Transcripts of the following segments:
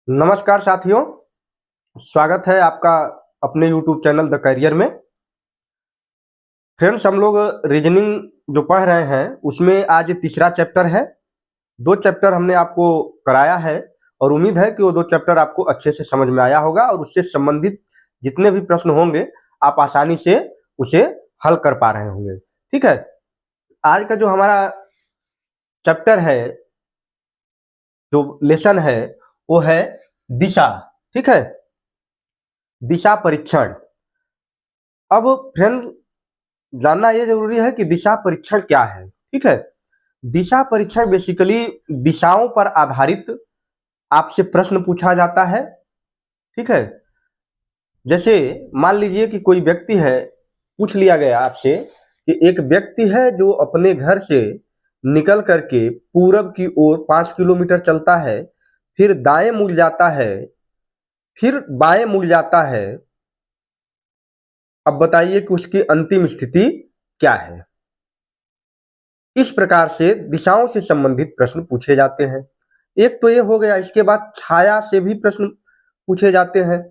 नमस्कार साथियों, स्वागत है आपका अपने YouTube चैनल द करियर में। फ्रेंड्स, हम लोग रीजनिंग जो पढ़ रहे हैं उसमें आज तीसरा चैप्टर है। 2 चैप्टर हमने आपको कराया है और उम्मीद है कि वो 2 चैप्टर आपको अच्छे से समझ में आया होगा और उससे संबंधित जितने भी प्रश्न होंगे आप आसानी से उसे हल कर पा रहे होंगे। ठीक है, आज का जो हमारा चैप्टर है, जो लेसन है, वो है दिशा। ठीक है, दिशा परीक्षण। अब फ्रेंड, जानना ये जरूरी है कि दिशा परीक्षण क्या है। ठीक है, दिशा परीक्षण बेसिकली दिशाओं पर आधारित आपसे प्रश्न पूछा जाता है। ठीक है, जैसे मान लीजिए कि कोई व्यक्ति है, पूछ लिया गया आपसे कि एक व्यक्ति है जो अपने घर से निकल करके पूरब की ओर 5 किलोमीटर चलता है, फिर दाएं मुड़ जाता है, फिर बाएं मुड़ जाता है। अब बताइए कि उसकी अंतिम स्थिति क्या है। इस प्रकार से दिशाओं से संबंधित प्रश्न पूछे जाते हैं। एक तो ये हो गया, इसके बाद छाया से भी प्रश्न पूछे जाते हैं।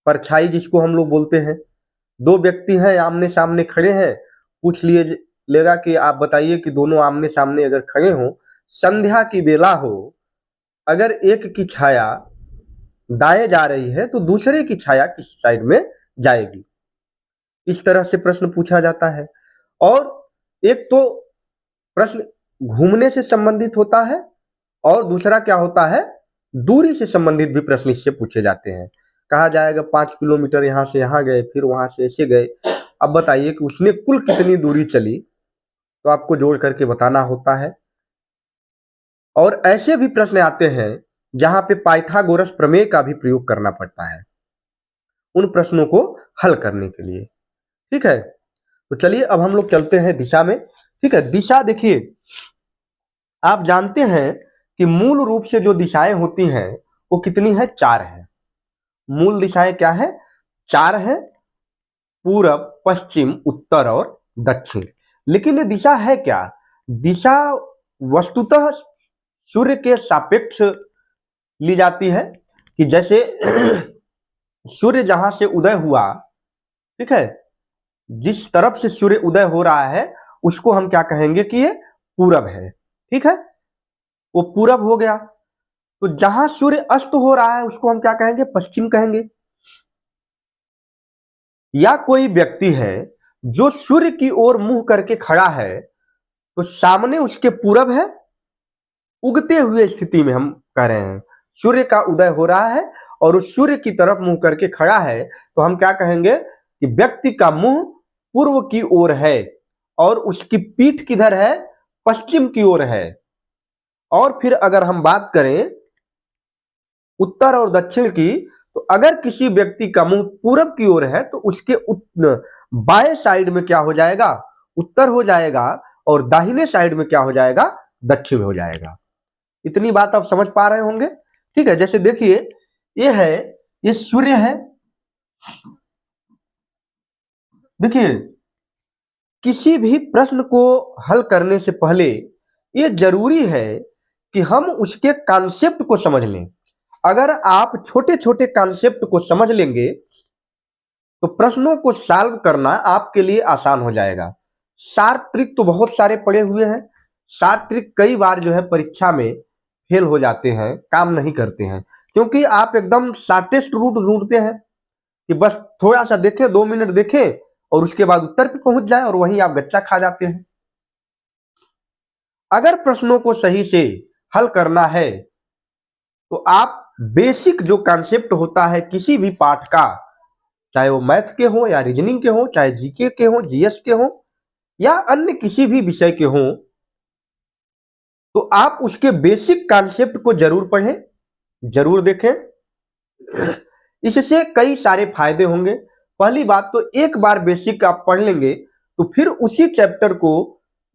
परछाई जिसको हम लोग बोलते हैं, 2 व्यक्ति हैं आमने सामने खड़े हैं, पूछ लिए लेगा कि आप बताइए कि दोनों आमने सामने अगर खड़े हों, संध्या की बेला हो, अगर एक की छाया दाएं जा रही है तो दूसरे की छाया किस साइड में जाएगी। इस तरह से प्रश्न पूछा जाता है। और एक तो प्रश्न घूमने से संबंधित होता है और दूसरा क्या होता है, दूरी से संबंधित भी प्रश्न इससे पूछे जाते हैं। कहा जाएगा 5 किलोमीटर यहाँ से यहाँ गए, फिर वहां से ऐसे गए। अब बताइए कि उसने कुल कितनी दूरी चली, तो आपको जोड़ करके बताना होता है। और ऐसे भी प्रश्न आते हैं जहां पे पाइथागोरस प्रमेय का भी प्रयोग करना पड़ता है उन प्रश्नों को हल करने के लिए। ठीक है, तो चलिए अब हम लोग चलते हैं दिशा में। ठीक है, दिशा देखिए, आप जानते हैं कि मूल रूप से जो दिशाएं होती हैं वो कितनी है, 4 है। मूल दिशाएं क्या है, 4 है, पूरब, पश्चिम, उत्तर और दक्षिण। लेकिन ये दिशा है क्या? दिशा वस्तुतः सूर्य के सापेक्ष ली जाती है कि जैसे सूर्य जहां से उदय हुआ, ठीक है, जिस तरफ से सूर्य उदय हो रहा है उसको हम क्या कहेंगे कि ये पूरब है। ठीक है, वो पूरब हो गया। तो जहां सूर्य अस्त हो रहा है उसको हम क्या कहेंगे, पश्चिम कहेंगे। या कोई व्यक्ति है जो सूर्य की ओर मुंह करके खड़ा है, तो सामने उसके पूरब है, उगते हुए स्थिति में हम कह रहे हैं सूर्य का उदय हो रहा है और उस सूर्य की तरफ मुंह करके खड़ा है, तो हम क्या कहेंगे कि व्यक्ति का मुंह पूर्व की ओर है और उसकी पीठ किधर है, पश्चिम की ओर है। और फिर अगर हम बात करें उत्तर और दक्षिण की, तो अगर किसी व्यक्ति का मुंह पूरब की ओर है तो उसके बाएं साइड में क्या हो जाएगा, उत्तर हो जाएगा, और दाहिने साइड में क्या हो जाएगा, दक्षिण हो जाएगा। इतनी बात आप समझ पा रहे होंगे। ठीक है, जैसे देखिए ये है, ये सूर्य है। देखिए, किसी भी प्रश्न को हल करने से पहले ये जरूरी है कि हम उसके कॉन्सेप्ट को समझ लें। अगर आप छोटे छोटे कॉन्सेप्ट को समझ लेंगे तो प्रश्नों को सॉल्व करना आपके लिए आसान हो जाएगा। शार्प ट्रिक तो बहुत सारे पड़े हुए हैं। शार्प ट्रिक कई बार जो है परीक्षा में फेल हो जाते हैं, काम नहीं करते हैं, क्योंकि आप एकदम शॉर्टेस्ट रूट ढूंढते हैं कि बस थोड़ा सा देखें, 2 मिनट देखें और उसके बाद उत्तर पे पहुंच जाए, और वहीं आप गच्चा खा जाते हैं। अगर प्रश्नों को सही से हल करना है तो आप बेसिक जो कॉन्सेप्ट होता है किसी भी पाठ का, चाहे वो मैथ के हो या रीजनिंग के हो, चाहे जीके के हो, जीएस के हो, या अन्य किसी भी विषय के हो, तो आप उसके बेसिक कॉन्सेप्ट को जरूर पढ़ें, जरूर देखें। इससे कई सारे फायदे होंगे। पहली बात तो एक बार बेसिक आप पढ़ लेंगे तो फिर उसी चैप्टर को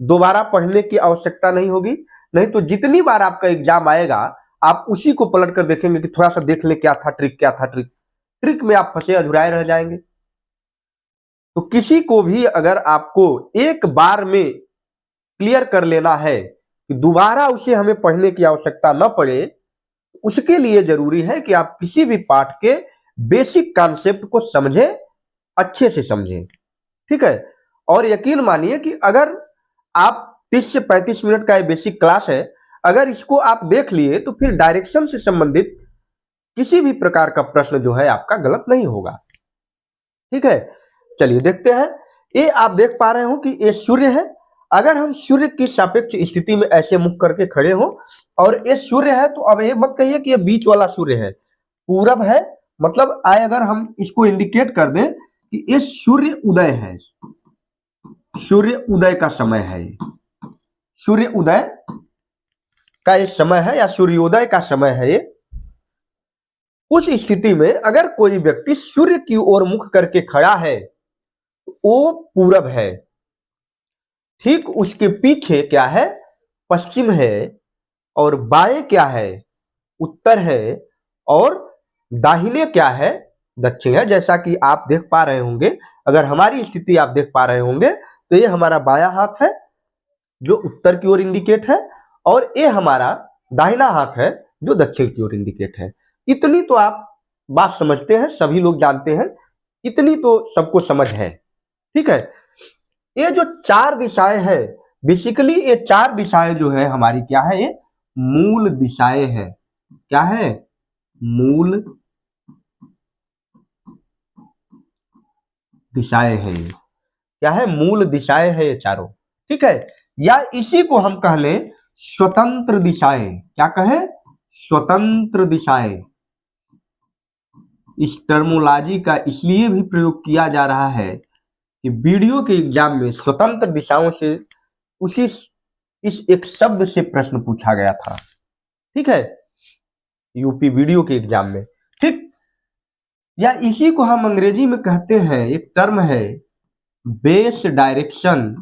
दोबारा पढ़ने की आवश्यकता नहीं होगी। नहीं तो जितनी बार आपका एग्जाम आएगा आप उसी को पलट कर देखेंगे कि थोड़ा सा देख ले क्या था ट्रिक, क्या था ट्रिक। ट्रिक में आप फंसे अधुराए रह जाएंगे। तो किसी को भी अगर आपको एक बार में क्लियर कर लेना है कि दोबारा उसे हमें पढ़ने की आवश्यकता न पड़े, उसके लिए जरूरी है कि आप किसी भी पाठ के बेसिक कॉन्सेप्ट को समझें, अच्छे से समझें, ठीक है। और यकीन मानिए कि अगर आप 30 से 35 मिनट का ये बेसिक क्लास है, अगर इसको आप देख लिए तो फिर डायरेक्शन से संबंधित किसी भी प्रकार का प्रश्न जो है आपका गलत नहीं होगा, ठीक है। चलिए देखते हैं। ये आप देख पा रहे हो कि ये सूर्य है। अगर हम सूर्य की सापेक्ष स्थिति में ऐसे मुख करके खड़े हो और ये सूर्य है, तो अब ये मत कहिए कि ये बीच वाला सूर्य है, पूरब है, मतलब आए अगर हम इसको इंडिकेट कर दें कि ये सूर्य उदय है, सूर्य उदय का समय है, सूर्य उदय का ये समय है या सूर्योदय का समय है ये। उस स्थिति में अगर कोई व्यक्ति सूर्य की ओर मुख करके खड़ा है, वो पूरब है। ठीक उसके पीछे क्या है, पश्चिम है, और बाएं क्या है, उत्तर है, और दाहिने क्या है, दक्षिण है। जैसा कि आप देख पा रहे होंगे, अगर हमारी स्थिति आप देख पा रहे होंगे, तो ये हमारा बायां हाथ है जो उत्तर की ओर इंडिकेट है, और ये हमारा दाहिना हाथ है जो दक्षिण की ओर इंडिकेट है। इतनी तो आप बात समझते हैं, सभी लोग जानते हैं, इतनी तो सबको समझ है, ठीक है। ये जो चार दिशाएं हैं, बेसिकली ये चार दिशाएं जो है हमारी क्या है, ये मूल दिशाएं हैं। क्या है, मूल दिशाएं हैं। क्या है, मूल दिशाएं हैं ये चारों, ठीक है। या इसी को हम कह लें स्वतंत्र दिशाएं। क्या कहें, स्वतंत्र दिशाएं। इस टर्मोलॉजी का इसलिए भी प्रयोग किया जा रहा है कि वीडियो के एग्जाम में स्वतंत्र दिशाओं से उसी इस एक शब्द से प्रश्न पूछा गया था, ठीक है, यूपी वीडियो के एग्जाम में, ठीक। या इसी को हम अंग्रेजी में कहते हैं, एक टर्म है बेस डायरेक्शन,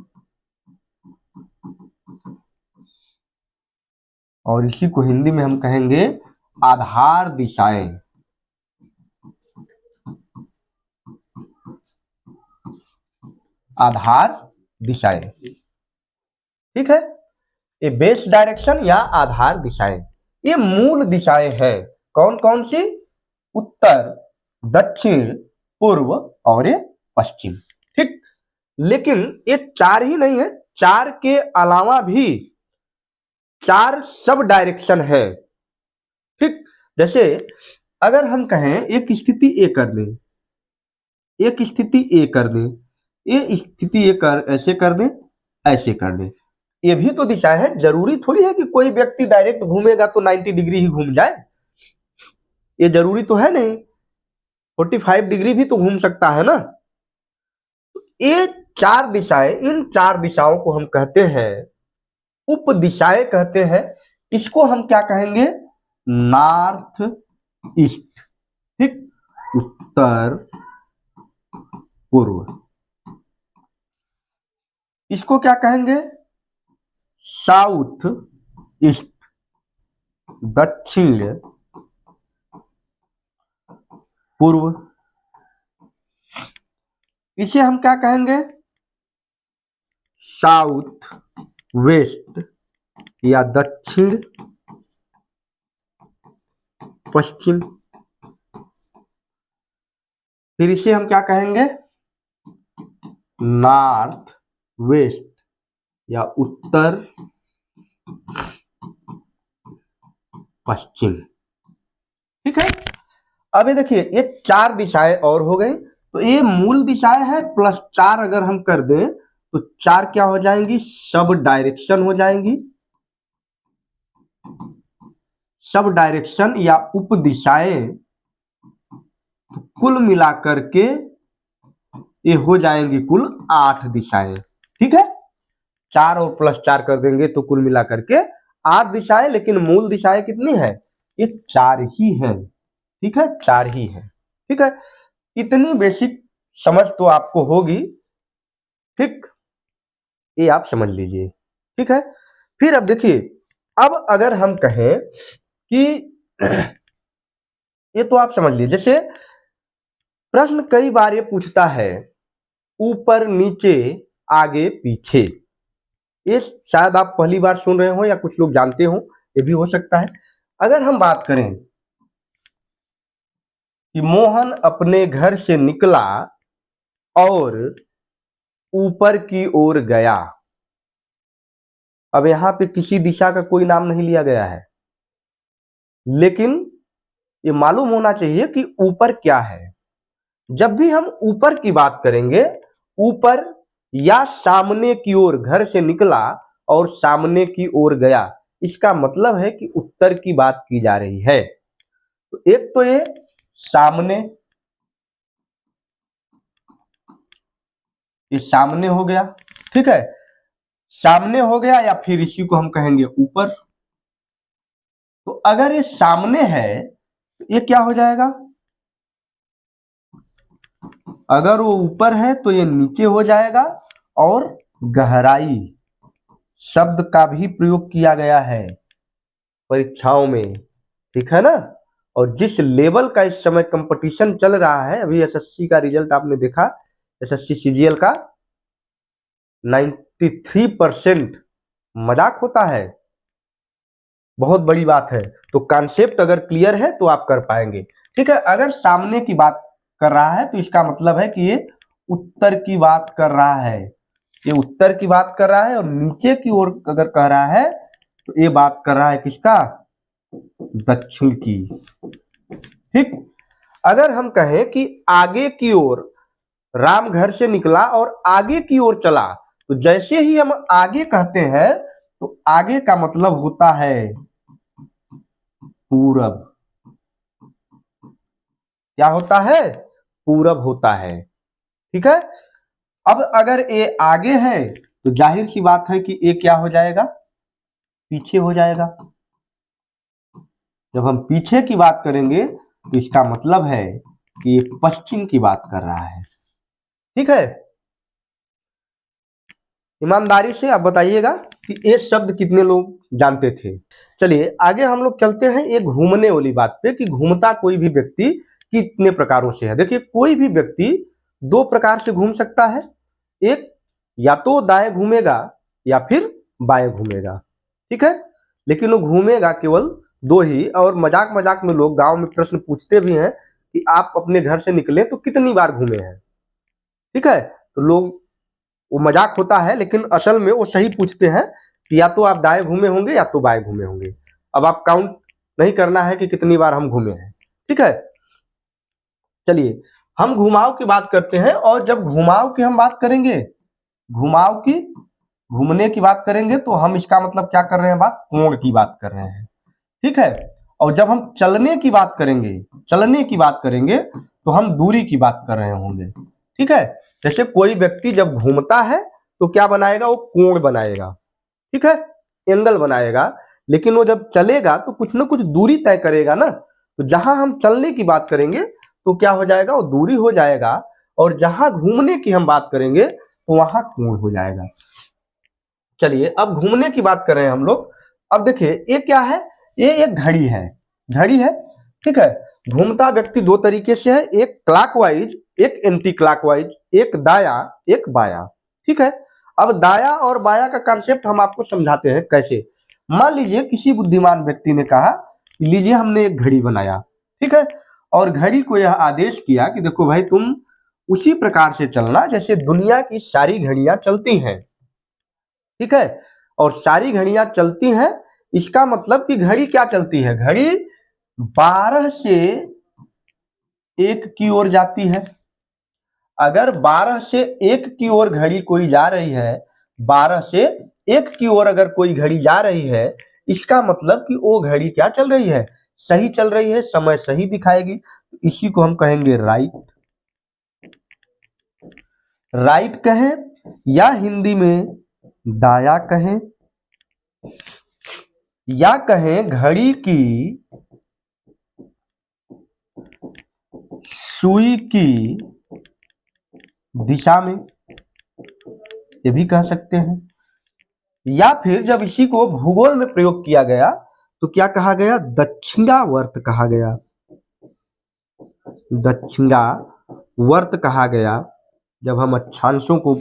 और इसी को हिंदी में हम कहेंगे आधार दिशाएं। आधार दिशाएं, ठीक है। ये बेस डायरेक्शन या आधार दिशाएं, ये मूल दिशाएं हैं। कौन कौन सी, उत्तर, दक्षिण, पूर्व और ये पश्चिम, ठीक। लेकिन ये चार ही नहीं है, चार के अलावा भी चार सब डायरेक्शन है, ठीक। जैसे अगर हम कहें एक स्थिति ए कर दें, एक स्थिति ए कर दें, ये स्थिति ए कर ऐसे कर दें, ऐसे कर दें, ये भी तो दिशा है। जरूरी थोड़ी है कि कोई व्यक्ति डायरेक्ट घूमेगा तो 90 डिग्री ही घूम जाए, ये जरूरी तो है नहीं, 45 डिग्री भी तो घूम सकता है ना। ये चार दिशाएं, इन चार दिशाओं को हम कहते हैं उप दिशाएं कहते हैं। इसको हम क्या कहेंगे, नॉर्थ ईस्ट, ठीक, उत्तर पूर्व। इसको क्या कहेंगे, साउथ ईस्ट, दक्षिण पूर्व। इसे हम क्या कहेंगे, साउथ वेस्ट या दक्षिण पश्चिम। फिर इसे हम क्या कहेंगे, नॉर्थ वेस्ट या उत्तर पश्चिम, ठीक है। अब ये देखिए, ये चार दिशाएं और हो गई, तो ये मूल दिशाएं है प्लस चार अगर हम कर दें तो चार क्या हो जाएंगी, सब डायरेक्शन हो जाएंगी। सब डायरेक्शन या उप दिशाएं, तो कुल मिलाकर के ये हो जाएंगी कुल 8 दिशाएं, ठीक है। चार और प्लस चार कर देंगे तो कुल मिलाकर के 8 दिशाएं, लेकिन मूल दिशाएं कितनी है, ये चार ही है, ठीक है, चार ही है, ठीक है। इतनी बेसिक समझ तो आपको होगी, ठीक, ये आप समझ लीजिए, ठीक है। फिर अब देखिए, अब अगर हम कहें कि ये तो आप समझ लीजिए, जैसे प्रश्न कई बार ये पूछता है ऊपर नीचे आगे पीछे, ये शायद आप पहली बार सुन रहे हो या कुछ लोग जानते हो, ये भी हो सकता है। अगर हम बात करें कि मोहन अपने घर से निकला और ऊपर की ओर गया, अब यहां पे किसी दिशा का कोई नाम नहीं लिया गया है, लेकिन ये मालूम होना चाहिए कि ऊपर क्या है। जब भी हम ऊपर की बात करेंगे, ऊपर या सामने की ओर, घर से निकला और सामने की ओर गया, इसका मतलब है कि उत्तर की बात की जा रही है। तो एक तो ये सामने, ये सामने हो गया, ठीक है, सामने हो गया, या फिर इसी को हम कहेंगे ऊपर। तो अगर ये सामने है तो ये क्या हो जाएगा, अगर वो ऊपर है तो ये नीचे हो जाएगा। और गहराई शब्द का भी प्रयोग किया गया है परीक्षाओं में, ठीक है ना। और जिस लेवल का इस समय कंपटीशन चल रहा है, अभी एसएससी का रिजल्ट आपने देखा, एसएससी सीजीएल का 93% मजाक होता है, बहुत बड़ी बात है। तो कॉन्सेप्ट अगर क्लियर है तो आप कर पाएंगे, ठीक है। अगर सामने की बात कर रहा है तो इसका मतलब है कि ये उत्तर की बात कर रहा है, ये उत्तर की बात कर रहा है। और नीचे की ओर अगर कह रहा है तो ये बात कर रहा है किसका, दक्षिण की, ठीक। अगर हम कहें कि आगे की ओर, राम घर से निकला और आगे की ओर चला, तो जैसे ही हम आगे कहते हैं तो आगे का मतलब होता है पूरब, क्या होता है, पूरब होता है, ठीक है। अब अगर ये आगे है तो जाहिर सी बात है कि ये क्या हो जाएगा, पीछे हो जाएगा। जब हम पीछे की बात करेंगे तो इसका मतलब है कि ये पश्चिम की बात कर रहा है, ठीक है। ईमानदारी से आप बताइएगा कि ये शब्द कितने लोग जानते थे। चलिए आगे हम लोग चलते हैं एक घूमने वाली बात पे, कि घूमता कोई भी व्यक्ति कितने प्रकारों से है। देखिए कोई भी व्यक्ति दो प्रकार से घूम सकता है, एक या तो दाएं घूमेगा या फिर बाएं घूमेगा, ठीक है। लेकिन वो घूमेगा केवल दो ही। और मजाक मजाक में लोग गांव में प्रश्न पूछते भी हैं कि आप अपने घर से निकले तो कितनी बार घूमे हैं, ठीक है। तो लोग, वो मजाक होता है, लेकिन असल में वो सही पूछते हैं कि या तो आप दाएं घूमे होंगे या तो बाएं घूमे होंगे। अब आप काउंट नहीं करना है कि कितनी बार हम घूमे हैं, ठीक है। चलिए हम घुमाव की बात करते हैं, और जब घुमाव की हम बात करेंगे, घुमाव की, घूमने की बात करेंगे तो हम इसका मतलब क्या कर रहे हैं, बात कोण की बात कर रहे हैं, ठीक है। और जब हम चलने की बात करेंगे, चलने की बात करेंगे तो हम दूरी की बात कर रहे होंगे, ठीक है। जैसे कोई व्यक्ति जब घूमता है तो क्या बनाएगा, वो कोण बनाएगा, ठीक है, एंगल बनाएगा। लेकिन वो जब चलेगा तो कुछ ना कुछ दूरी तय करेगा ना। तो जहां हम चलने की बात करेंगे तो क्या हो जाएगा, वो दूरी हो जाएगा। और जहां घूमने की हम बात करेंगे तो वहां कोण हो जाएगा। चलिए अब घूमने की बात कर रहे हैं हम लोग। अब देखिए ये क्या है, ये एक घड़ी है, घड़ी है, ठीक है। घूमता व्यक्ति दो तरीके से है, एक क्लॉकवाइज, एक एंटी क्लॉकवाइज, एक दाया, एक बाया, ठीक है। अब दाया और बाया का कॉन्सेप्ट हम आपको समझाते हैं कैसे। मान लीजिए किसी बुद्धिमान व्यक्ति ने कहा कि लीजिए हमने एक घड़ी बनाया, ठीक है। और घड़ी को यह आदेश किया कि देखो भाई तुम उसी प्रकार से चलना जैसे दुनिया की सारी घड़ियां चलती हैं, ठीक है। और सारी घड़ियां चलती हैं, इसका मतलब कि घड़ी क्या चलती है, घड़ी 12 से 1 की ओर जाती है। अगर 12 से 1 की ओर घड़ी कोई जा रही है, 12 से 1 की ओर अगर कोई घड़ी जा रही है, इसका मतलब कि वो घड़ी क्या चल रही है, सही चल रही है, समय सही दिखाएगी। इसी को हम कहेंगे राइट, राइट कहें या हिंदी में दाया कहें, या कहें घड़ी की सुई की दिशा में, ये भी कह सकते हैं। या फिर जब इसी को भूगोल में प्रयोग किया गया तो क्या कहा गया, दक्षिणावर्त कहा गया, दक्षिणावर्त कहा गया। जब हम अक्षांशों को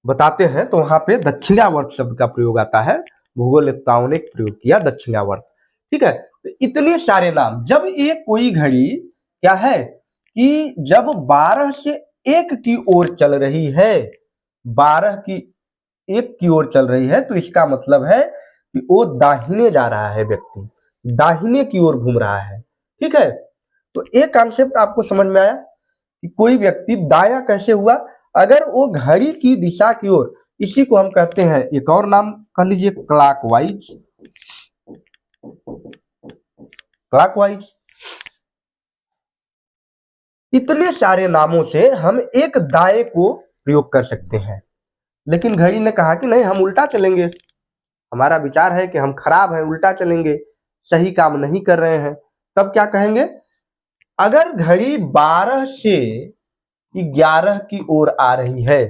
बताते हैं तो वहां पे दक्षिणावर्त शब्द का प्रयोग आता है, भूगोलवेत्ताओं ने प्रयोग किया दक्षिणावर्त। ठीक है। तो इतने सारे नाम, जब ये कोई घड़ी क्या है कि जब 12 से 1 की ओर चल रही है, 12 की 1 की ओर चल रही है, तो इसका मतलब है कि वो दाहिने जा रहा है, व्यक्ति दाहिने की ओर घूम रहा है। ठीक है। तो एक कॉन्सेप्ट आपको समझ में आया कि कोई व्यक्ति दाया कैसे हुआ, अगर वो घड़ी की दिशा की ओर, इसी को हम कहते हैं, एक और नाम कह लीजिए क्लॉकवाइज। क्लॉकवाइज। इतने सारे नामों से हम एक दाएं को प्रयोग कर सकते हैं, लेकिन घड़ी ने कहा कि नहीं, हम उल्टा चलेंगे। हमारा विचार है कि हम खराब हैं, उल्टा चलेंगे, सही काम नहीं कर रहे हैं। तब क्या कहेंगे, अगर घड़ी 12 से 11 की ओर आ रही है,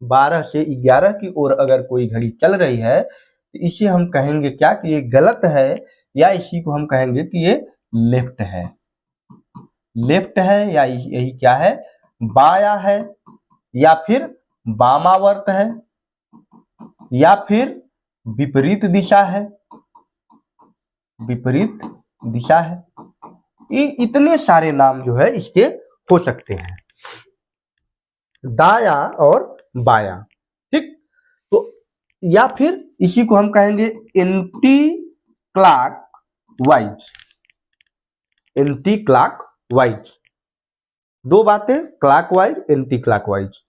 12 से 11 की ओर अगर कोई घड़ी चल रही है, तो इसे हम कहेंगे क्या कि ये गलत है, या इसी को हम कहेंगे कि ये लेफ्ट है। लेफ्ट है, या यही क्या है, बाया है, या फिर वामावर्त है, या फिर विपरीत दिशा है। विपरीत दिशा है। ये इतने सारे नाम जो है इसके हो सकते हैं, दाया और बाया। ठीक। तो या फिर इसी को हम कहेंगे anti clock wise. Anti clock wise. दो बातें, क्लॉकवाइज, एंटी क्लॉकवाइज।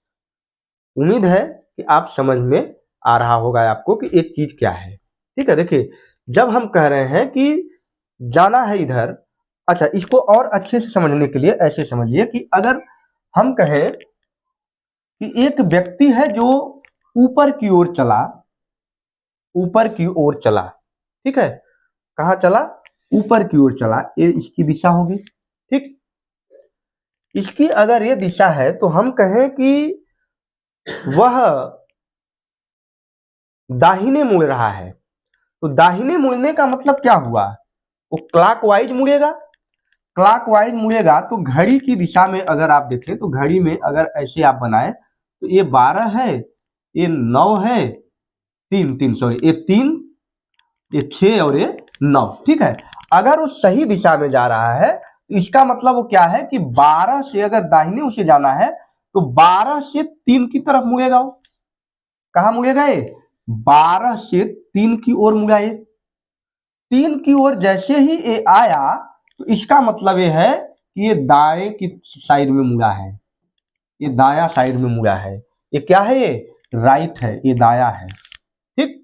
उम्मीद है कि आप समझ में आ रहा होगा आपको कि एक चीज क्या है। ठीक है। देखिए, जब हम कह रहे हैं कि जाना है इधर, अच्छा, इसको और अच्छे से समझने के लिए ऐसे समझिए कि अगर हम कहें कि एक व्यक्ति है जो ऊपर की ओर चला, ऊपर की ओर चला, ठीक है, कहाँ चला, ऊपर की ओर चला, ये इसकी दिशा होगी। ठीक। इसकी अगर ये दिशा है तो हम कहें कि वह दाहिने मुड़ रहा है, तो दाहिने मुड़ने का मतलब क्या हुआ, वो क्लॉकवाइज मुड़ेगा। क्लॉकवाइज मुड़ेगा तो घड़ी की दिशा में अगर आप देखें तो घड़ी में अगर ऐसे आप बनाए तो ये 12 है, ये 9 है, 3 सॉरी, ये 3, ये 6 और ये 9। ठीक है। अगर वो सही दिशा में जा रहा है तो इसका मतलब वो क्या है कि 12 से अगर दाहिने उसे जाना है तो 12 से 3 की तरफ मुड़ेगा। वो कहाँ मुड़ेगा, ये 12 से 3 की ओर मुड़ा। ये 3 की ओर जैसे ही ये आया तो इसका मतलब ये है कि ये दाएं की साइड में मुड़ा है, ये दाया साइड में मुड़ा है। ये क्या है, ये राइट है, ये दाया है। ठीक।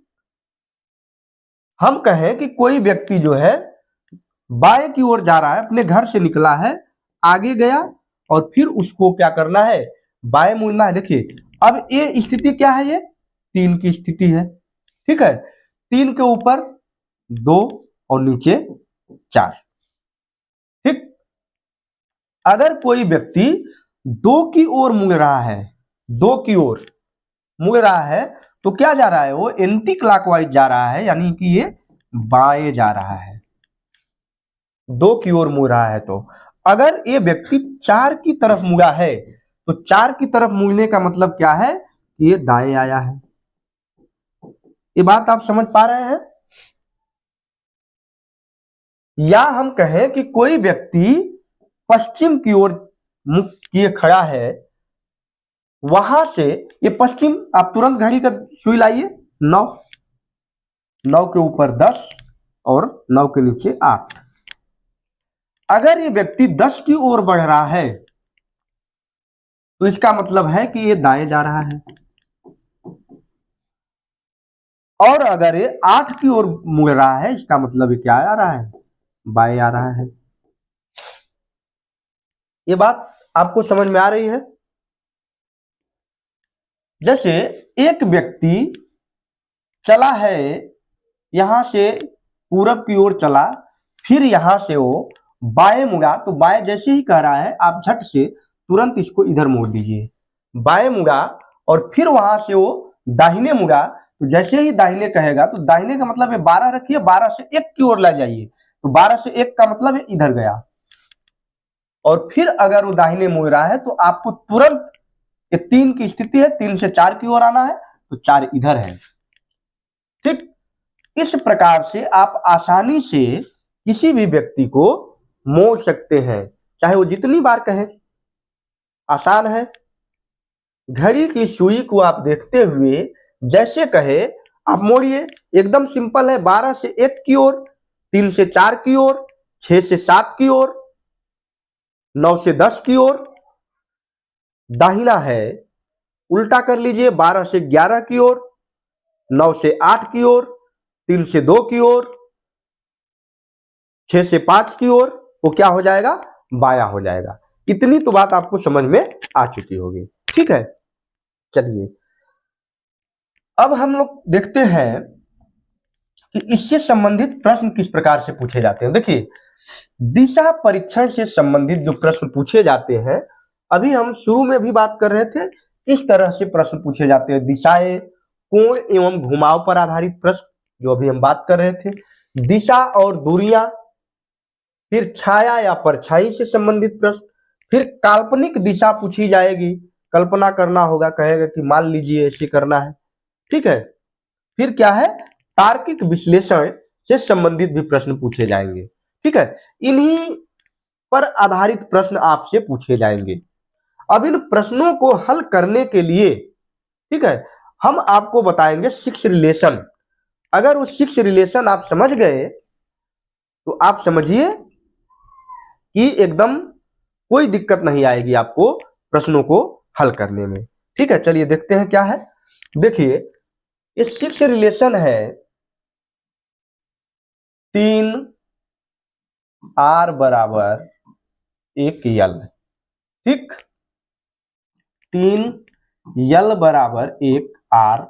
हम कहें कि कोई व्यक्ति जो है बाएं की ओर जा रहा है, अपने घर से निकला है, आगे गया और फिर उसको क्या करना है, बाएं मुड़ना है। देखिए, अब ये स्थिति क्या है, ये 3 की स्थिति है। ठीक है। 3 के ऊपर 2 और नीचे 4। ठीक। अगर कोई व्यक्ति 2 की ओर मुड़ रहा है, 2 की ओर मुड़ रहा है, तो क्या जा रहा है, वो एंटी क्लॉकवाइज जा रहा है, यानी कि ये बाएं जा रहा है। 2 की ओर मुड़ रहा है, तो अगर ये व्यक्ति 4 की तरफ मुड़ा है तो 4 की तरफ मुड़ने का मतलब क्या है, ये दाएं आया है। ये बात आप समझ पा रहे हैं। या हम कहें कि कोई व्यक्ति पश्चिम की ओर मुख किए खड़ा है, वहां से ये पश्चिम, आप तुरंत घड़ी का सुई लाइए, 9, 9 के ऊपर 10 और 9 के नीचे 8। अगर ये व्यक्ति 10 की ओर बढ़ रहा है तो इसका मतलब है कि ये दाएं जा रहा है, और अगर ये 8 की ओर मुड़ रहा है, इसका मतलब ये क्या आ रहा है, बाएं आ रहा है। ये बात आपको समझ में आ रही है। जैसे एक व्यक्ति चला है, यहां से पूरब की ओर चला, फिर यहां से वो बाएं मुड़ा, तो बाएं जैसे ही कह रहा है आप झट से तुरंत इसको इधर मोड़ दीजिए। बाएं मुड़ा और फिर वहां से वो दाहिने मुड़ा, तो जैसे ही दाहिने कहेगा तो दाहिने का मतलब है 12 रखिए, 12 से 1 की ओर ले जाइए, तो 12 से 1 का मतलब है इधर गया। और फिर अगर वो दाहिने मुड़ रहा है तो आपको तुरंत, ये 3 की स्थिति है, 3 से 4 की ओर आना है, तो 4 इधर है। ठीक। इस प्रकार से आप आसानी से किसी भी व्यक्ति को मोड़ सकते हैं, चाहे वो जितनी बार कहें। आसान है। घड़ी की सुई को आप देखते हुए जैसे कहे आप मोड़िए, एकदम सिंपल है। 12 से 1 की ओर, 3 से 4 की ओर, 6 से 7 की ओर, 9 से 10 की ओर। दाहिना है, उल्टा कर लीजिए, 12 से 11 की ओर, 9 से 8 की ओर, 3 से 2 की ओर, 6 से 5 की ओर। वो क्या हो जाएगा? बाया हो जाएगा। इतनी तो बात आपको समझ में आ चुकी होगी। ठीक है, चलिए अब हम लोग देखते हैं कि इससे संबंधित प्रश्न किस प्रकार से पूछे जाते हैं। देखिए, दिशा परीक्षण से संबंधित जो प्रश्न पूछे जाते हैं, अभी हम शुरू में भी बात कर रहे थे, इस तरह से प्रश्न पूछे जाते हैं। दिशाएं, कोण एवं घुमाव पर आधारित प्रश्न, जो अभी हम बात कर रहे थे। दिशा और दूरियां, फिर छाया या परछाई से संबंधित प्रश्न, फिर काल्पनिक दिशा पूछी जाएगी, कल्पना करना होगा, कहेगा कि मान लीजिए ऐसे करना है। ठीक है, फिर क्या है, तार्किक विश्लेषण से संबंधित भी प्रश्न पूछे जाएंगे। ठीक है, इन्हीं पर आधारित प्रश्न आपसे पूछे जाएंगे। अब इन प्रश्नों को हल करने के लिए, ठीक है, हम आपको बताएंगे 6 रिलेशन। अगर वो 6 रिलेशन आप समझ गए तो आप समझिए कि एकदम कोई दिक्कत नहीं आएगी आपको प्रश्नों को हल करने में। ठीक है, चलिए देखते हैं क्या है। देखिए, ये 6 रिलेशन है। 3 R बराबर 1 यल। ठीक, 3 यल बराबर 1 R,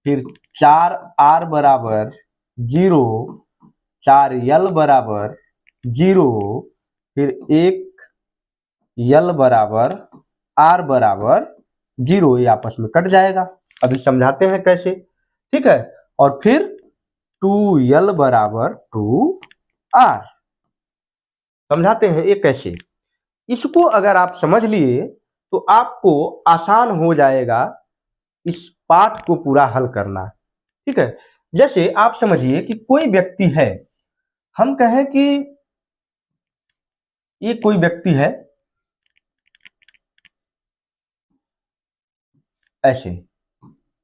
फिर 4 R बराबर 0, 4 यल बराबर 0, फिर 1 यल बराबर R बराबर 0। ये आपस में कट जाएगा। अभी समझाते हैं कैसे। ठीक है, और फिर 2 यल बराबर 2 R। समझाते हैं ये कैसे। इसको अगर आप समझ लिए तो आपको आसान हो जाएगा इस पाठ को पूरा हल करना। ठीक है, जैसे आप समझिए कि कोई व्यक्ति है, हम कहें कि ये कोई व्यक्ति है ऐसे।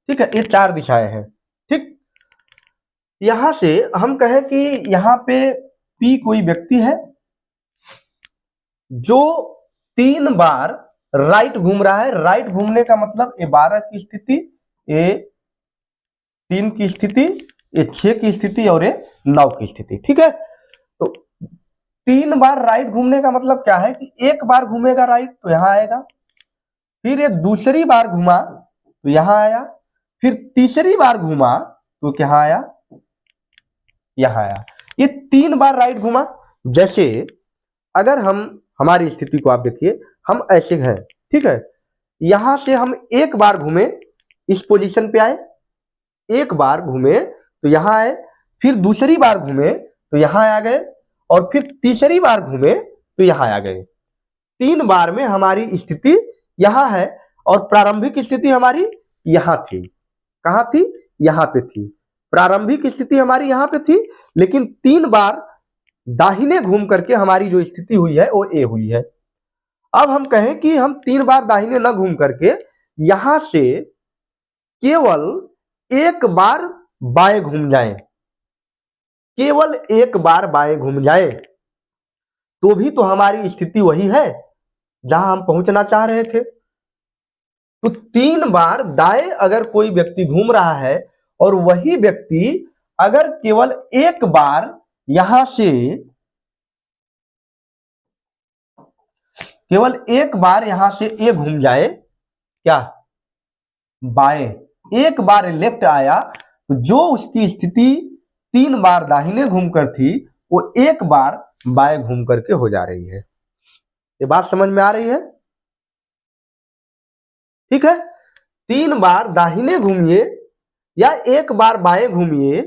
ठीक है, ये 4 दिशाएं हैं। ठीक, यहां से हम कहें कि यहां पे P कोई व्यक्ति है जो 3 बार राइट घूम रहा है। राइट घूमने का मतलब ये 12 की स्थिति, ये 3 की स्थिति, ये 6 की स्थिति और ये 9 की स्थिति। ठीक है, तो 3 बार राइट घूमने का मतलब क्या है कि एक बार घूमेगा राइट तो यहां आएगा, फिर ये दूसरी बार घुमा तो यहां आया, फिर तीसरी बार घुमा तो क्या आया, यहां आया। ये 3 बार राइट घुमा। जैसे अगर हम हमारी स्थिति को आप देखिए, हम ऐसे हैं। ठीक है, यहां से हम एक बार घूमे, इस पोजीशन पे आए, एक बार घूमे तो यहां आए, फिर दूसरी बार घूमे तो यहां आ गए, और फिर तीसरी बार घूमे तो यहां आ गए। 3 बार में हमारी स्थिति यहां है, और प्रारंभिक स्थिति हमारी यहां थी। कहां थी? यहां पे थी। प्रारंभिक स्थिति हमारी यहां पे थी, लेकिन 3 बार दाहिने घूम करके हमारी जो स्थिति हुई है वो ए हुई है। अब हम कहें कि हम 3 बार दाहिने न घूम करके यहां से केवल एक बार बाएं घूम जाएं, केवल एक बार बाएं घूम जाएं, तो भी तो हमारी स्थिति वही है जहां हम पहुंचना चाह रहे थे। तो 3 बार दाएं अगर कोई व्यक्ति घूम रहा है, और वही व्यक्ति अगर केवल एक बार यहां से, केवल एक बार यहां से ए घूम जाए, क्या बाएं, एक बार लेफ्ट आया, तो जो उसकी स्थिति 3 बार दाहिने घूमकर थी वो एक बार बाएं घूम करके हो जा रही है। ये बात समझ में आ रही है? ठीक है, 3 बार दाहिने घूमिए या एक बार बाएं घूमिए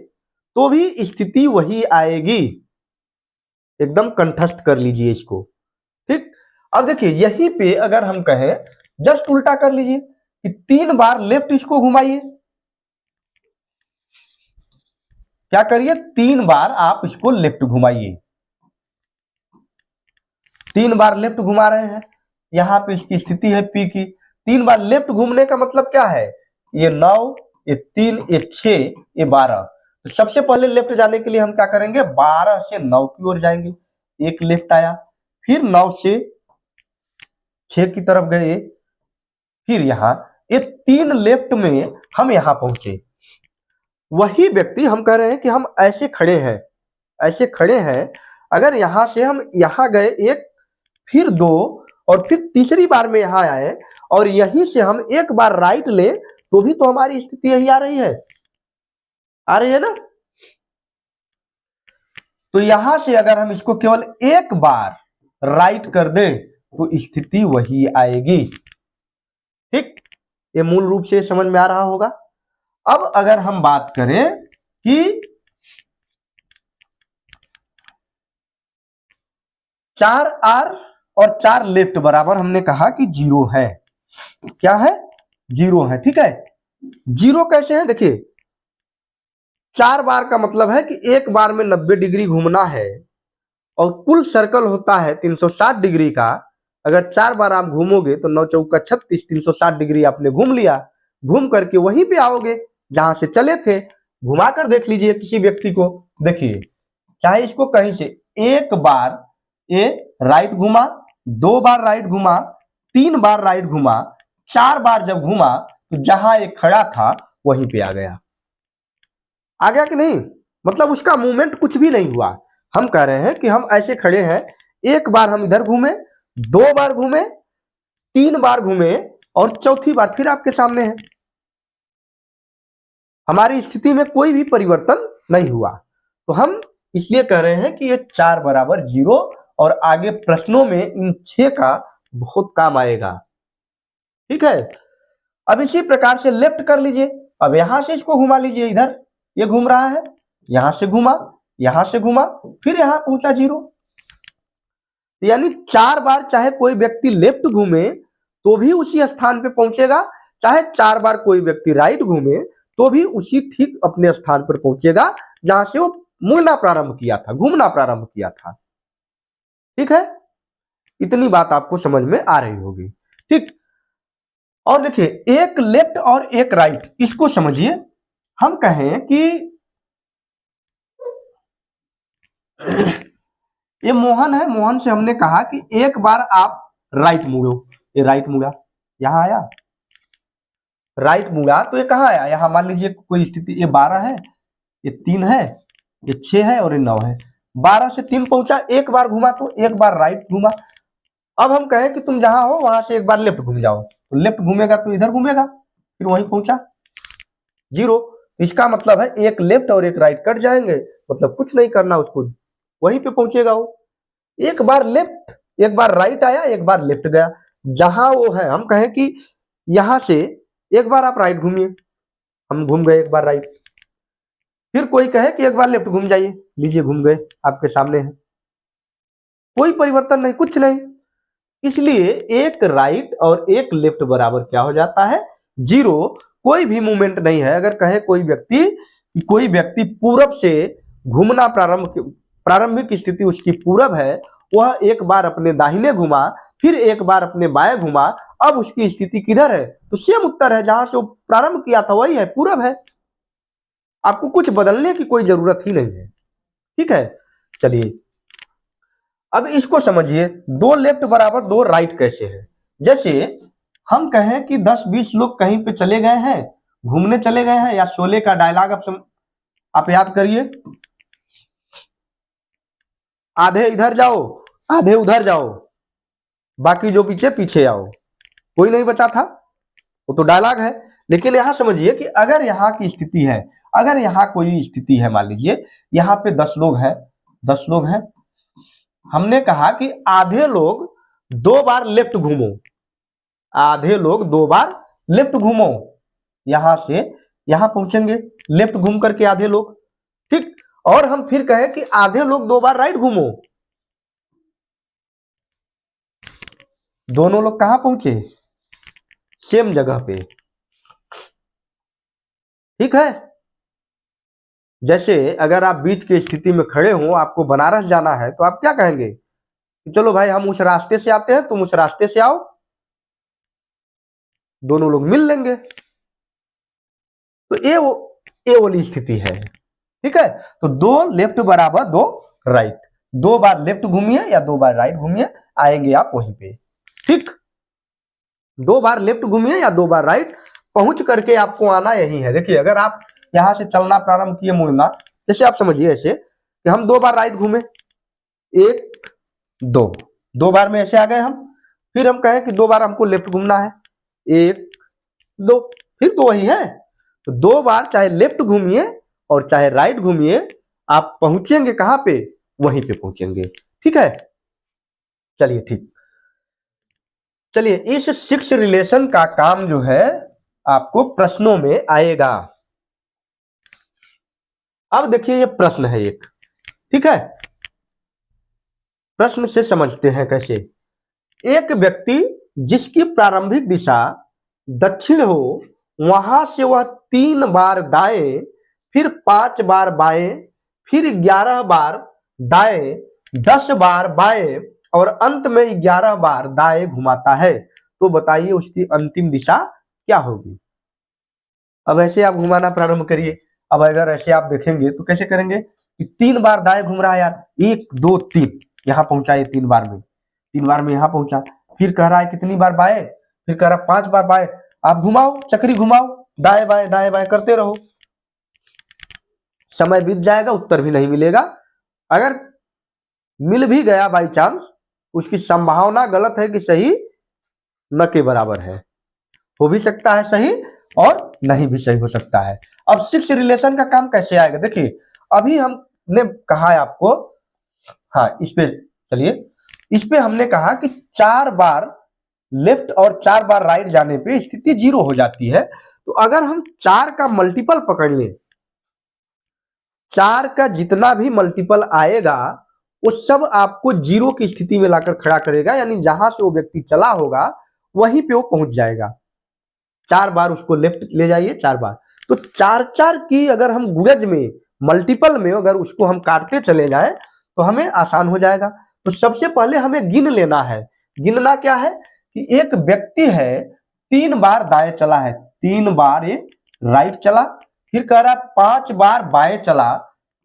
तो भी स्थिति वही आएगी। एकदम कंठस्थ कर लीजिए इसको। ठीक, अब देखिए यहीं पे अगर हम कहें, जस्ट उल्टा कर लीजिए कि 3 बार लेफ्ट इसको घुमाइए। क्या करिए? 3 बार आप इसको लेफ्ट घुमाइए। 3 बार लेफ्ट घुमा रहे हैं, यहाँ पे इसकी स्थिति है पी की। 3 बार लेफ्ट घूमने का मतलब क्या है, ये 9, ये 3, ये 6, ये 12। तो सबसे पहले लेफ्ट जाने के लिए हम क्या करेंगे, 12 से 9 की ओर जाएंगे। एक लेफ्ट आया, फिर 9 से 6 की तरफ गए, फिर यहाँ ये 3 लेफ्ट में हम यहाँ पहुंचे। वही व्यक्ति हम कह रहे हैं कि हम ऐसे खड़े हैं, ऐसे खड़े हैं, अगर यहां से हम यहाँ गए एक, फिर 2, और फिर तीसरी बार में यहाँ आए और यहीं से हम एक बार राइट ले, तो भी तो हमारी स्थिति यही आ रही है, आ रही है ना। तो यहां से अगर हम इसको केवल एक बार राइट कर दें तो स्थिति वही आएगी। ठीक, ये मूल रूप से समझ में आ रहा होगा। अब अगर हम बात करें कि 4R और 4 लेफ्ट बराबर, हमने कहा कि 0 है। क्या है, 0 है। ठीक है, 0 कैसे है, देखिए 4 बार का मतलब है कि एक बार में 90 डिग्री घूमना है, और कुल सर्कल होता है 360 डिग्री का। अगर 4 बार आप घूमोगे तो 9 चौका 36, 360 डिग्री आपने घूम लिया। घूम करके वहीं पे आओगे जहां से चले थे। घुमा कर देख लीजिए किसी व्यक्ति को, देखिए चाहे इसको कहीं से एक बार ये राइट घुमा, 2 बार राइट घुमा, 3 बार राइट घुमा, 4 बार जब घुमा तो जहां एक खड़ा था वहीं पे आ गया। आ गया कि नहीं, मतलब उसका मूवमेंट कुछ भी नहीं हुआ। हम कह रहे हैं कि हम ऐसे खड़े हैं, एक बार हम इधर घूमे, 2 बार घूमे, 3 बार घूमे, और चौथी बार फिर आपके सामने है। हमारी स्थिति में कोई भी परिवर्तन नहीं हुआ। तो हम इसलिए कह रहे हैं कि ये 4 बराबर 0, और आगे प्रश्नों में इन 6 का बहुत काम आएगा। ठीक है, अब इसी प्रकार से लेफ्ट कर लीजिए। अब यहां से इसको घुमा लीजिए, इधर ये घूम रहा है, यहां से घुमा, यहां से घुमा, फिर यहां पहुंचा 0। यानी 4 बार चाहे कोई व्यक्ति लेफ्ट घूमे तो भी उसी स्थान पे पहुंचेगा, चाहे 4 बार कोई व्यक्ति राइट घूमे तो भी उसी ठीक अपने स्थान पर पहुंचेगा जहां से वो मुड़ना प्रारंभ किया था, घूमना प्रारंभ किया था। ठीक है, इतनी बात आपको समझ में आ रही होगी। ठीक, और देखिए एक लेफ्ट और एक राइट, इसको समझिए। हम कहें कि ये मोहन है, मोहन से हमने कहा कि एक बार आप राइट मुड़ो, ये राइट मुड़ा, यहां आया, राइट मुड़ा तो ये कहां आया, यहां मान लीजिए कोई स्थिति, ये 12 है, ये 3 है, ये 6 है, और ये 9 है। 12 से 3 पहुंचा, एक बार घुमा तो एक बार राइट घुमा। अब हम कहें कि तुम जहां हो वहां से एक बार लेफ्ट घूम जाओ, तो लेफ्ट घूमेगा तो इधर घूमेगा, फिर वहीं पहुंचा 0। इसका मतलब है एक लेफ्ट और एक राइट कट जाएंगे, मतलब कुछ नहीं करना उसको, वहीं पे पहुंचेगा वो। एक बार लेफ्ट, एक बार राइट आया, एक बार लेफ्ट गया, जहां वो है। हम कहें कि यहां से एक बार आप राइट घूमिए, हम घूम गए एक बार राइट, फिर कोई कहे कि एक बार लेफ्ट घूम जाइए, लीजिए घूम गए, आपके सामने है, कोई परिवर्तन नहीं, कुछ नहीं। इसलिए एक राइट और एक लेफ्ट बराबर क्या हो जाता है, 0। कोई भी मूवमेंट नहीं है। अगर कहे कोई व्यक्ति पूरब से घूमना प्रारंभिक स्थिति उसकी पूरब है, वह एक बार अपने दाहिने घुमा, फिर एक बार अपने बाएं घुमा, अब उसकी स्थिति किधर है, तो सेम उत्तर है, जहां से वो प्रारंभ किया था वही है, पूरब है। आपको कुछ बदलने की कोई जरूरत ही नहीं है। ठीक है, चलिए अब इसको समझिए, 2 लेफ्ट बराबर 2 राइट कैसे है। जैसे हम कहें कि 10-20 लोग कहीं पे चले गए हैं, घूमने चले गए हैं, या शोले का डायलॉग आप याद करिए, आधे इधर जाओ, आधे उधर जाओ, बाकी जो पीछे पीछे आओ, कोई नहीं बचा था, वो तो डायलॉग है। लेकिन यहां समझिए कि अगर यहाँ की स्थिति है, अगर यहाँ कोई स्थिति है, मान लीजिए यहाँ पे 10 लोग हैं, 10 लोग हैं, हमने कहा कि आधे लोग 2 बार लेफ्ट घूमो, आधे लोग 2 बार लेफ्ट घूमो, यहां से यहां पहुंचेंगे, लेफ्ट घूम करके आधे लोग। ठीक, और हम फिर कहें कि आधे लोग 2 बार राइट घूमो, दोनों लोग कहां पहुंचे, सेम जगह पे। ठीक है, जैसे अगर आप बीच की स्थिति में खड़े हो, आपको बनारस जाना है, तो आप क्या कहेंगे, चलो भाई हम उस रास्ते से आते हैं, तुम उस रास्ते से आओ, दोनों लोग मिल लेंगे। तो ये वाली स्थिति है। ठीक है, तो दो लेफ्ट बराबर दो राइट, दो बार लेफ्ट घूमिए या दो बार राइट घूमिए, आएंगे आप वहीं पे। ठीक, दो बार लेफ्ट घूमिए या दो बार राइट, पहुंच करके आपको आना यही है। देखिए अगर आप यहां से चलना प्रारंभ किए, मुड़ना, जैसे आप समझिए ऐसे कि हम दो बार राइट घूमे, एक दो, दो बार में ऐसे आ गए हम, फिर हम कहें कि दो बार हमको लेफ्ट घूमना है, एक दो, फिर तो वही है। तो दो बार चाहे लेफ्ट घूमिए और चाहे राइट घूमिए, आप पहुंचेंगे कहां पे, वहीं पे पहुंचेंगे। ठीक है, चलिए ठीक, चलिए इस सिक्स रिलेशन का काम जो है आपको प्रश्नों में आएगा। अब देखिए ये प्रश्न है एक, ठीक है, प्रश्न से समझते हैं कैसे। एक व्यक्ति जिसकी प्रारंभिक दिशा दक्षिण हो, वहां से वह 3 बार दाएं, फिर 5 बार बाएं, फिर 11 बार दाएं, 10 बार बाएं और अंत में 11 बार दाएं घुमाता है, तो बताइए उसकी अंतिम दिशा क्या होगी। अब ऐसे आप घुमाना प्रारंभ करिए। अब अगर ऐसे आप देखेंगे तो कैसे करेंगे कि 3 बार दाएं घूम रहा है यार, 1 2 3, यहां पहुंचा ये 3 बार में, 3 बार में यहां पहुंचा, फिर कह रहा है कितनी बार बाएं, फिर कह रहा है 5 बार बाएं। आप घुमाओ, चक्री घुमाओ, दाएं बाएं करते रहो, समय बीत जाएगा, उत्तर भी नहीं मिलेगा। अगर मिल भी गया बाई चांस, उसकी संभावना गलत है कि सही न के बराबर है, हो भी सकता है सही और नहीं भी सही हो सकता है। अब सिक्स रिलेशन का काम कैसे आएगा, देखिए अभी हमने कहा है आपको, हाँ इस पे चलिए, इस पे हमने कहा कि 4 बार लेफ्ट और 4 बार राइट जाने पे स्थिति 0 हो जाती है। तो अगर हम 4 का मल्टीपल पकड़ लें, 4 का जितना भी मल्टीपल आएगा वो सब आपको 0 की स्थिति में लाकर खड़ा करेगा, यानी जहां से वो व्यक्ति चला होगा वहीं पे वो पहुंच जाएगा। 4 बार उसको लेफ्ट ले जाइए, 4 बार, तो 4 की अगर हम गुणज में, मल्टीपल में अगर उसको हम काटते चले जाए तो हमें आसान हो जाएगा। तो सबसे पहले हमें गिन लेना है। गिनना क्या है कि एक व्यक्ति है 3 बार दाएं चला है, 3 बार ये राइट चला, फिर कह रहा है 5 बार बाएं चला,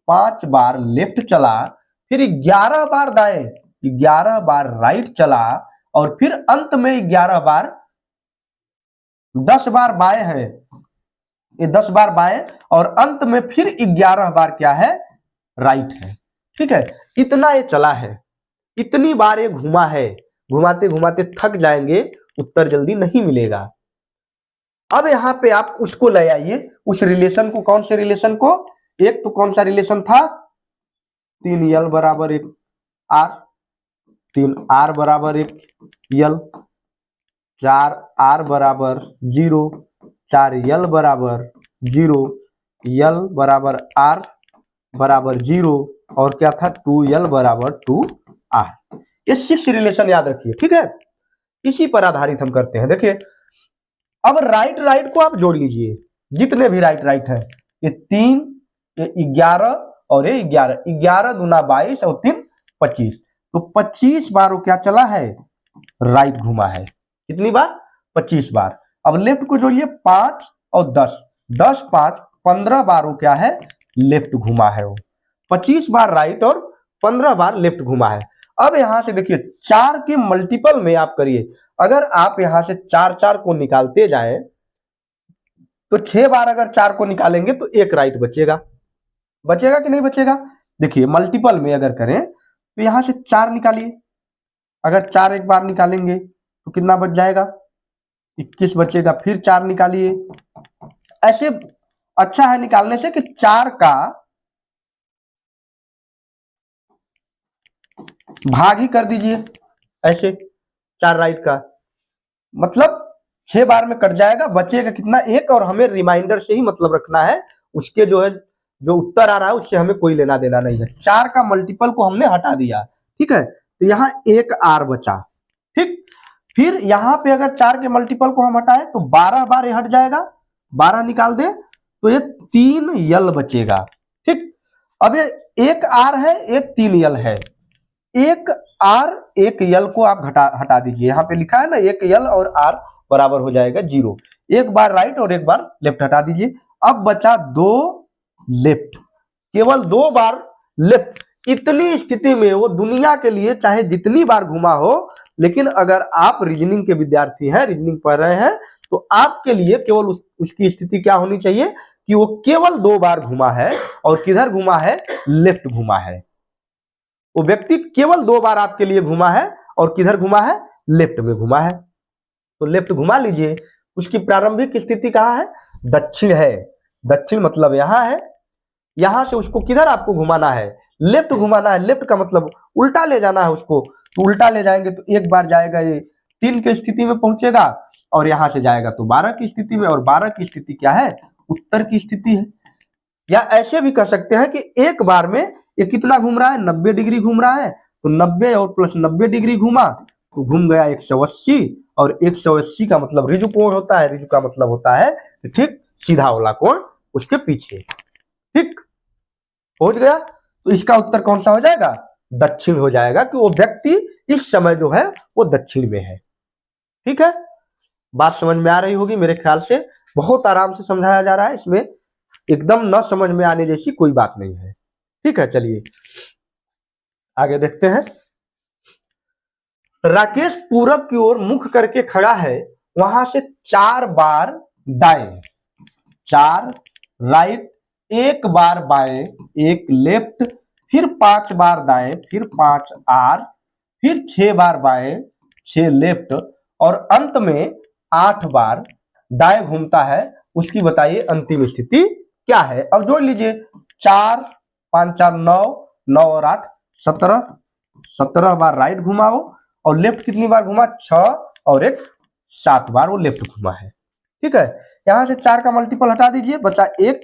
5 बार लेफ्ट चला, फिर 11 बार दाएं, 11 बार राइट चला, और फिर अंत में 11 बार, 10 बार बाएं है, ये 10 बार बाएं और अंत में फिर 11 बार क्या है, राइट है। ठीक है, इतना ये चला है, इतनी बार ये घुमा है, घुमाते घुमाते थक जाएंगे, उत्तर जल्दी नहीं मिलेगा। अब यहां पे आप उसको ले आइए, उस रिलेशन को, कौन से रिलेशन को, एक तो कौन सा रिलेशन था, 3l बराबर 1r, 3r बराबर 1l, 4r बराबर 0, 4l बराबर 0, l बराबर r बराबर 0, और क्या था 2l बराबर 2r। ये 6 रिलेशन याद रखिए, ठीक है, इसी पर आधारित हम करते हैं। देखिए अब राइट राइट को आप जोड़ लीजिए, जितने भी राइट राइट है, ये 3, ये 11 और ये 11, 11 दूना 22 और 3 25, तो 25 बार वो क्या चला है, राइट घुमा है। कितनी बार, 25 बार। अब लेफ्ट को जोड़िए, 5 और 10, 10 5 15 बार वो क्या है, लेफ्ट घुमा है वो, 25 बार राइट और 15 बार लेफ्ट घुमा है। अब यहां से देखिए 4 के मल्टीपल में आप करिए, अगर आप यहां से 4 को निकालते जाए तो 6 बार अगर 4 को निकालेंगे तो एक राइट बचेगा, बचेगा कि नहीं बचेगा। देखिए मल्टीपल में अगर करें तो यहां से 4 निकालिए, अगर 4 एक बार निकालेंगे तो कितना बच जाएगा, 21 बचेगा, फिर 4 निकालिए। ऐसे अच्छा है निकालने से कि 4 का भाग ही कर दीजिए, ऐसे 4 राइट का मतलब 6 बार में कट जाएगा, बचेगा कितना, एक, और हमें रिमाइंडर से ही मतलब रखना है, उसके जो है जो उत्तर आ रहा है उससे हमें कोई लेना देना नहीं है। 4 का मल्टीपल को हमने हटा दिया, ठीक है, तो यहाँ एक r बचा। ठीक, फिर यहाँ पे अगर 4 के मल्टीपल को हम हटाए तो 12 बार ये हट जाएगा, 12 निकाल दे तो ये 3l बचेगा। ठीक, अब ये एक r है, एक 3l है, एक आर एक यल को आप हटा दीजिए, यहाँ पे लिखा है ना एक यल और आर बराबर हो जाएगा 0। एक बार राइट और एक बार लेफ्ट हटा दीजिए। अब बचा 2 लेफ्ट, केवल 2 बार लेफ्ट। इतनी स्थिति में वो दुनिया के लिए चाहे जितनी बार घुमा हो, लेकिन अगर आप रीजनिंग के विद्यार्थी हैं, रीजनिंग पढ़ रहे हैं, तो आपके लिए केवल उसकी स्थिति क्या होनी चाहिए कि वो केवल 2 बार घुमा है और किधर घुमा है, लेफ्ट घुमा है। वो व्यक्ति केवल 2 बार आपके लिए घुमा है और किधर घुमा है, लेफ्ट में घुमा है। तो लेफ्ट घुमा लीजिए। उसकी प्रारंभिक स्थिति कहाँ है, दक्षिण है। दक्षिण मतलब यहां है, यहां से उसको किधर आपको घुमाना है, लेफ्ट घुमाना है। लेफ्ट का मतलब उल्टा ले जाना है उसको, तो उल्टा ले जाएंगे तो एक बार जाएगा ये 3 की स्थिति में पहुंचेगा और यहां से जाएगा तो 12 की स्थिति में, और 12 की स्थिति क्या है, उत्तर की स्थिति है। या ऐसे भी कह सकते हैं कि एक बार में ये कितना घूम रहा है, 90 डिग्री घूम रहा है, तो 90 और प्लस 90 डिग्री घूमा तो घूम गया 180, और 180 का मतलब ऋजु कोण होता है। ऋजु का मतलब होता है ठीक सीधा वाला कोण उसके पीछे, ठीक पहुंच गया। तो इसका उत्तर कौन सा हो जाएगा, दक्षिण हो जाएगा, कि वो व्यक्ति इस समय जो है वो दक्षिण में है। ठीक है, बात समझ में आ रही होगी मेरे ख्याल से। बहुत आराम से समझाया जा रहा है, इसमें एकदम न समझ में आने जैसी कोई बात नहीं है। ठीक है, चलिए आगे देखते हैं। राकेश पूरब की ओर मुख करके खड़ा है, वहां से 4 बार दाएं, 4 राइट, 1 बार बाएं, 1 लेफ्ट, फिर 5 बार दाएं, फिर 5 आर, फिर 6 बार बाएं, 6 लेफ्ट, और अंत में 8 बार दाएं घूमता है। उसकी बताइए अंतिम स्थिति क्या है। अब जोड़ लीजिए, 4 5 4 9, 9 और 8 17, 17 बार राइट घुमाओ, और लेफ्ट कितनी बार घुमा, 6, और एक 7 बार वो लेफ्ट घुमा है। ठीक है, यहां से 4 का मल्टीपल हटा दीजिए, बचा 1,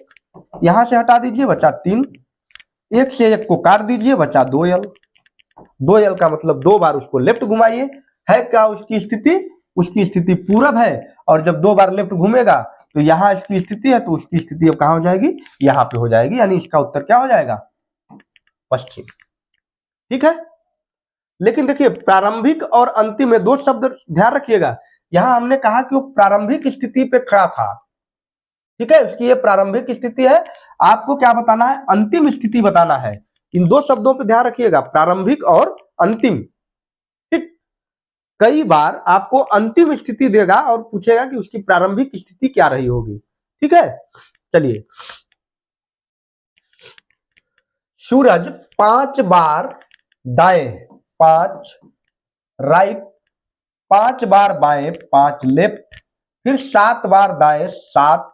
यहां से हटा दीजिए बचा 3, 1 से 1 को काट दीजिए बचा 2l। 2l का मतलब 2 बार उसको लेफ्ट घुमाइए। है क्या उसकी स्थिति, उसकी स्थिति पूरब है, और जब 2 बार लेफ्ट घूमेगा तो यहाँ इसकी स्थिति है, तो उसकी स्थिति अब कहां हो जाएगी, यहाँ पे हो जाएगी, यानी इसका उत्तर क्या हो जाएगा, पश्चिम। ठीक है, लेकिन देखिए प्रारंभिक और अंतिम में 2 शब्द ध्यान रखिएगा। यहां हमने कहा कि वो प्रारंभिक स्थिति पे खड़ा था, ठीक है, उसकी ये प्रारंभिक स्थिति है। आपको क्या बताना है, अंतिम स्थिति बताना है। इन 2 शब्दों पे ध्यान रखिएगा, प्रारंभिक और अंतिम। ठीक, कई बार आपको अंतिम स्थिति देगा और पूछेगा कि उसकी प्रारंभिक स्थिति क्या रही होगी। ठीक है, चलिए, सूरज 5 बार दाएं, 5 राइट, 5 बार बाएं, 5 लेफ्ट, फिर 7 बार दाएं, 7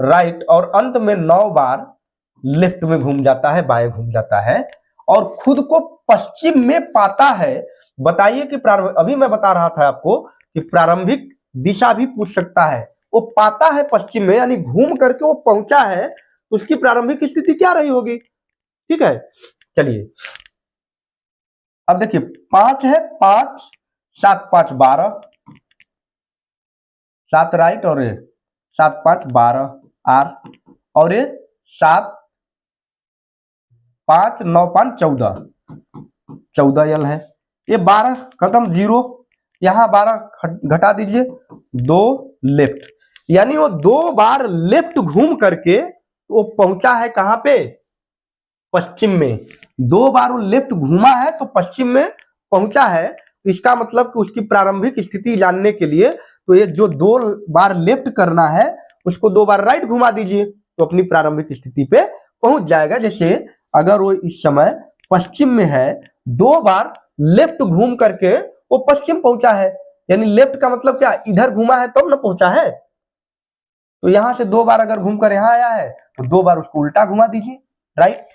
राइट, और अंत में 9 बार लेफ्ट में घूम जाता है, बाएं घूम जाता है, और खुद को पश्चिम में पाता है। बताइए कि अभी मैं बता रहा था आपको कि प्रारंभिक दिशा भी पूछ सकता है। वो पाता है पश्चिम में, यानी घूम करके वो पहुंचा है, तो उसकी प्रारंभिक स्थिति क्या रही होगी। ठीक है, चलिए अब देखिए, 5 है, 5 7 5 12, 7 राइट, और 7 5 12 आर, और ये 7 5 9 5 14, 14 यल है। ये 12 खत्म, 0, यहां 12 घटा दीजिए, 2 लेफ्ट, यानी वो 2 बार लेफ्ट घूम करके वो पहुंचा है कहां पे, पश्चिम में। 2 बार वो लेफ्ट घूमा है तो पश्चिम में पहुंचा है। तो इसका मतलब कि उसकी प्रारंभिक स्थिति जानने के लिए तो ये जो 2 बार लेफ्ट करना है उसको 2 बार राइट घुमा दीजिए, तो अपनी प्रारंभिक स्थिति पे पहुंच जाएगा। जैसे अगर वो इस समय पश्चिम में है, 2 बार लेफ्ट घूम करके वो पश्चिम पहुंचा है, यानी लेफ्ट का मतलब क्या, इधर घुमा है तब ना पहुंचा है। तो यहां से 2 बार अगर घूमकर यहां आया है तो 2 बार उसको उल्टा घुमा दीजिए, राइट।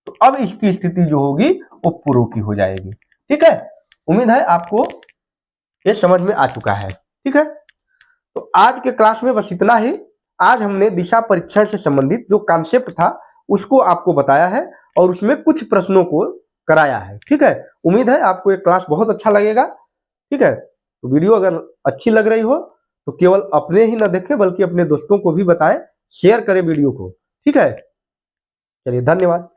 तो अब इसकी स्थिति जो होगी वो पूर्व की हो जाएगी। ठीक है, उम्मीद है आपको ये समझ में आ चुका है। ठीक है, तो आज के क्लास में बस इतना ही। आज हमने दिशा परीक्षण से संबंधित जो कॉन्सेप्ट था उसको आपको बताया है और उसमें कुछ प्रश्नों को कराया है। ठीक है, उम्मीद है आपको ये क्लास बहुत अच्छा लगेगा। ठीक है, तो वीडियो अगर अच्छी लग रही हो तो केवल अपने ही ना देखें बल्कि अपने दोस्तों को भी बताएं, शेयर करें वीडियो को। ठीक है, चलिए धन्यवाद।